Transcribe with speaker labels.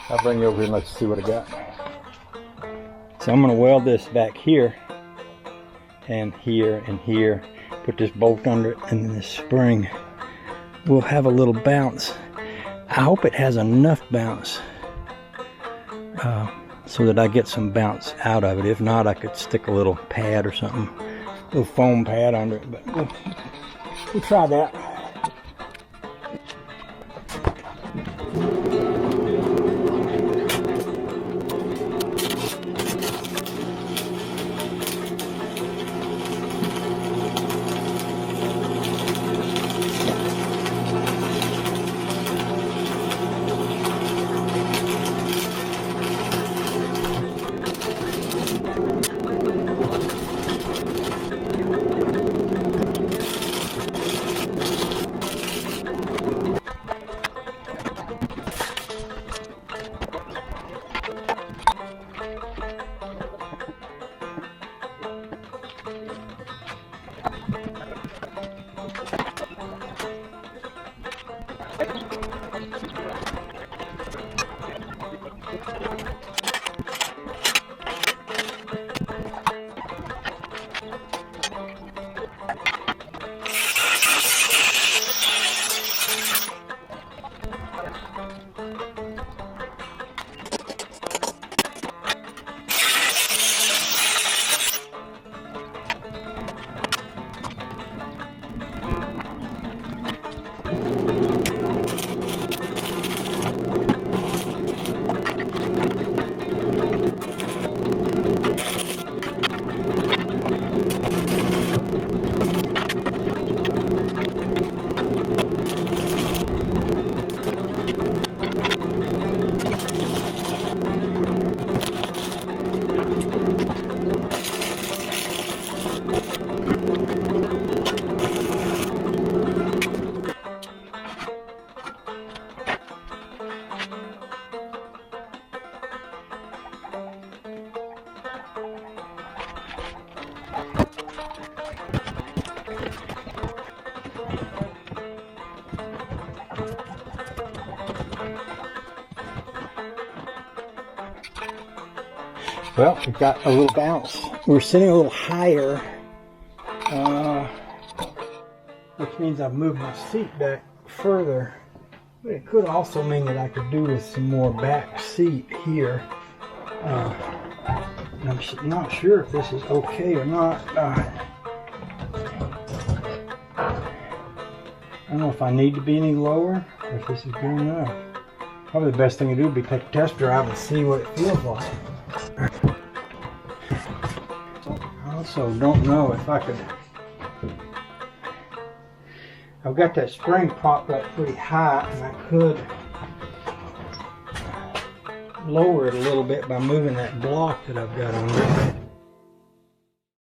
Speaker 1: I'll bring you over here and let you see what I got.
Speaker 2: So I'm going to weld this back here and here and here. Put this bolt under it, and then this spring will have a little bounce. I hope it has enough bounce so that I get some bounce out of it. If not, I could stick a little pad or something, a little foam pad under it, but we'll try that. Well, we've got a little bounce. We're sitting a little higher, which means I've moved my seat back further. But it could also mean that I could do with some more back seat here. And I'm not sure if this is okay or not. I don't know if I need to be any lower or if this is good enough. Probably the best thing to do would be take a test drive and see what it feels like. I also don't know if I could. I've got that spring propped up pretty high, and I could lower it a little bit by moving that block that I've got on there.